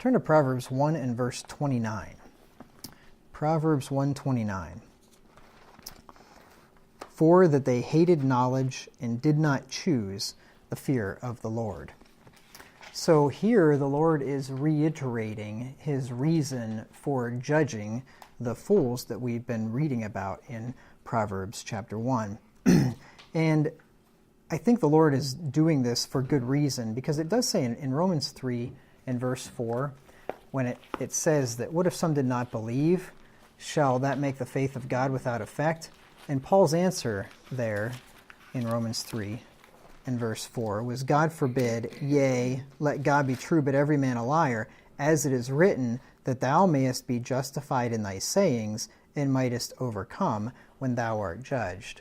Turn to Proverbs 1 and verse 29. Proverbs 1:29. For that they hated knowledge and did not choose the fear of the Lord. So here the Lord is reiterating his reason for judging the fools that we've been reading about in Proverbs chapter 1. And I think the Lord is doing this for good reason, because it does say in Romans 3 and verse 4, when it says that, what if some did not believe? Shall that make the faith of God without effect? And Paul's answer there in Romans 3 and verse 4 was, God forbid, yea, let God be true, but every man a liar, as it is written, that thou mayest be justified in thy sayings, and mightest overcome when thou art judged.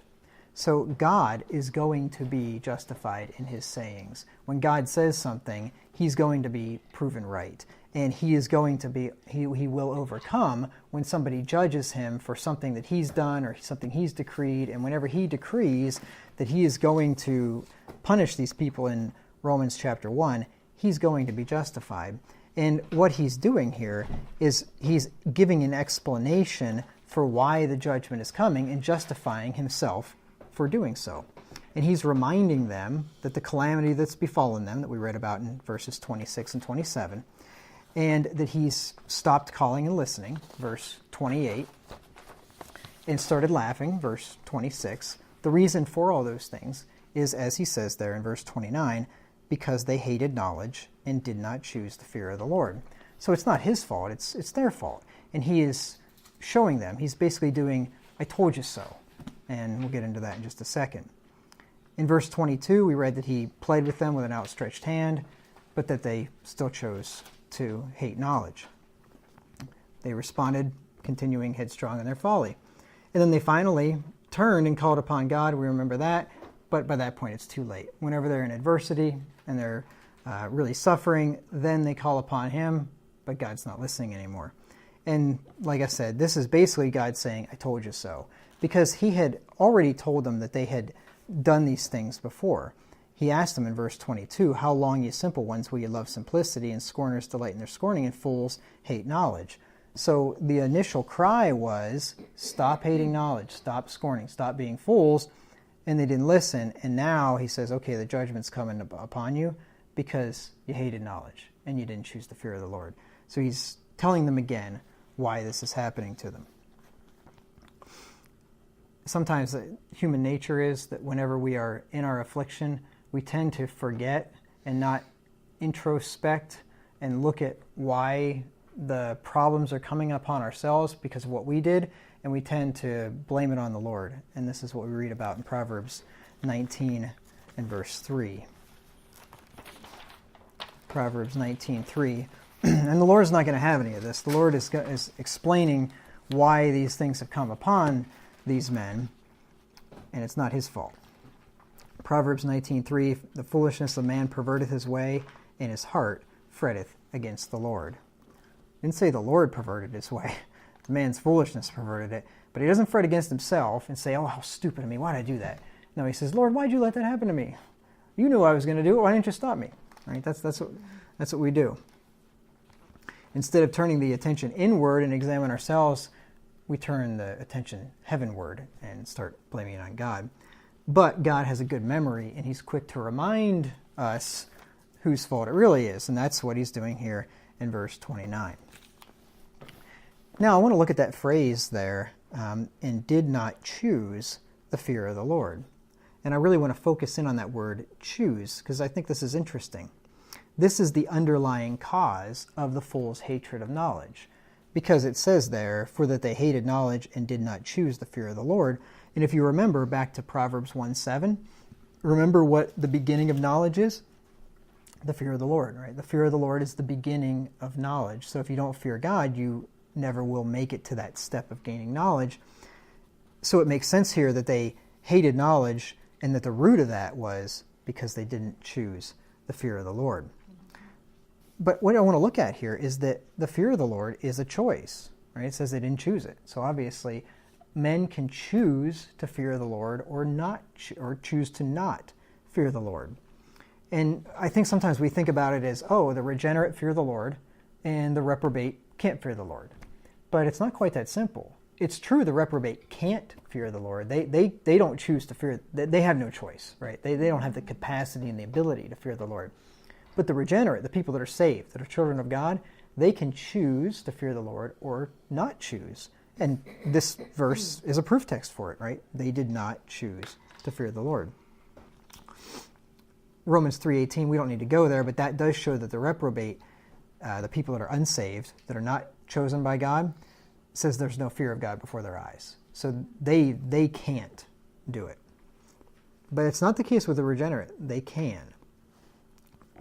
So God is going to be justified in his sayings. When God says something, he's going to be proven right. And he is going to be, he will overcome when somebody judges him for something that he's done or something he's decreed. And whenever he decrees that he is going to punish these people in Romans chapter 1, he's going to be justified. And what he's doing here is he's giving an explanation for why the judgment is coming and justifying himself for doing so. And he's reminding them that the calamity that's befallen them, that we read about in verses 26 and 27, and that he's stopped calling and listening, verse 28, and started laughing, verse 26. The reason for all those things is, as he says there in verse 29, because they hated knowledge and did not choose the fear of the Lord. So it's not his fault, it's their fault. And he is showing them, he's basically doing, I told you so. And we'll get into that in just a second. In verse 22, we read that he played with them with an outstretched hand, but that they still chose to hate knowledge. They responded, continuing headstrong in their folly. And then they finally turned and called upon God. We remember that. But by that point, it's too late. Whenever they're in adversity and they're really suffering, then they call upon him, but God's not listening anymore. And like I said, this is basically God saying, I told you so. Because he had already told them that they had done these things before. He asked them in verse 22, how long, ye simple ones, will ye love simplicity, and scorners delight in their scorning, and fools hate knowledge? So the initial cry was, stop hating knowledge, stop scorning, stop being fools, and they didn't listen. And now he says, okay, the judgment's coming upon you because you hated knowledge and you didn't choose the fear of the Lord. So he's telling them again why this is happening to them. Sometimes human nature is that whenever we are in our affliction, we tend to forget and not introspect and look at why the problems are coming upon ourselves because of what we did, and we tend to blame it on the Lord. And this is what we read about in Proverbs 19 and verse 3. Proverbs 19:3. And the Lord's not going to have any of this. The Lord is explaining why these things have come upon these men, and it's not his fault. Proverbs 19:3, the foolishness of man perverteth his way, and his heart fretteth against the Lord. Didn't say the Lord perverted his way. The man's foolishness perverted it. But he doesn't fret against himself and say, oh, how stupid of me, why did I do that? No, he says, Lord, why'd you let that happen to me? You knew I was going to do it, why didn't you stop me? Right? That's what we do. Instead of turning the attention inward and examine ourselves, we turn the attention heavenward and start blaming it on God. But God has a good memory, and he's quick to remind us whose fault it really is. And that's what he's doing here in verse 29. Now, I want to look at that phrase there, and did not choose the fear of the Lord. And I really want to focus in on that word choose, because I think this is interesting. This is the underlying cause of the fool's hatred of knowledge. Because it says there, for that they hated knowledge and did not choose the fear of the Lord. And if you remember back to Proverbs 1:7, remember what the beginning of knowledge is? The fear of the Lord, right? The fear of the Lord is the beginning of knowledge. So if you don't fear God, you never will make it to that step of gaining knowledge. So it makes sense here that they hated knowledge, and that the root of that was because they didn't choose the fear of the Lord. But what I want to look at here is that the fear of the Lord is a choice, right? It says they didn't choose it. So obviously, men can choose to fear the Lord or not, or choose to not fear the Lord. And I think sometimes we think about it as, oh, the regenerate fear the Lord, and the reprobate can't fear the Lord. But it's not quite that simple. It's true the reprobate can't fear the Lord. They don't choose to fear. They have no choice, right? They don't have the capacity and the ability to fear the Lord. But the regenerate, the people that are saved, that are children of God, they can choose to fear the Lord or not choose. And this verse is a proof text for it, right? They did not choose to fear the Lord. Romans 3:18, we don't need to go there, but that does show that the reprobate, the people that are unsaved, that are not chosen by God, says there's no fear of God before their eyes. So they can't do it. But it's not the case with the regenerate. They can.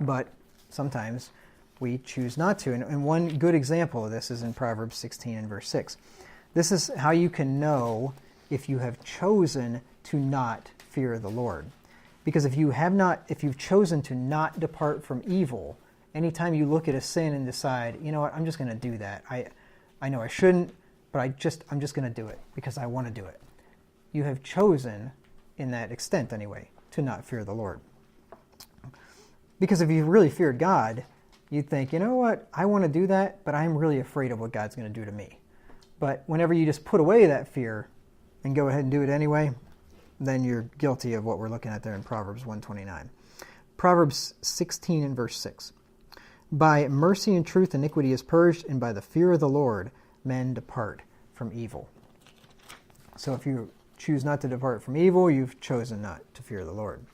But sometimes we choose not to. And one good example of this is in Proverbs 16 and verse 6. This is how you can know if you have chosen to not fear the Lord. Because if you've chosen to not depart from evil, anytime you look at a sin and decide, you know what, I'm just going to do that. I know I shouldn't, but I'm just going to do it because I want to do it. You have chosen, in that extent anyway, to not fear the Lord. Because if you really feared God, you'd think, you know what, I want to do that, but I'm really afraid of what God's going to do to me. But whenever you just put away that fear and go ahead and do it anyway, then you're guilty of what we're looking at there in Proverbs 129. Proverbs 16 and verse 6. By mercy and truth iniquity is purged, and by the fear of the Lord men depart from evil. So if you choose not to depart from evil, you've chosen not to fear the Lord.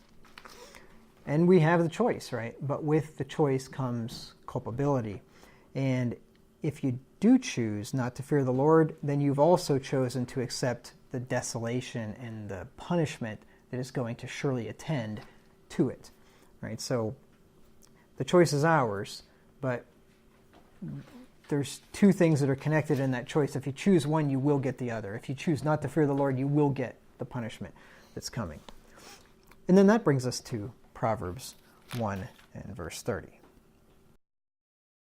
And we have the choice, right? But with the choice comes culpability. And if you do choose not to fear the Lord, then you've also chosen to accept the desolation and the punishment that is going to surely attend to it, right? So the choice is ours, but there's two things that are connected in that choice. If you choose one, you will get the other. If you choose not to fear the Lord, you will get the punishment that's coming. And then that brings us to Proverbs 1 and verse 30.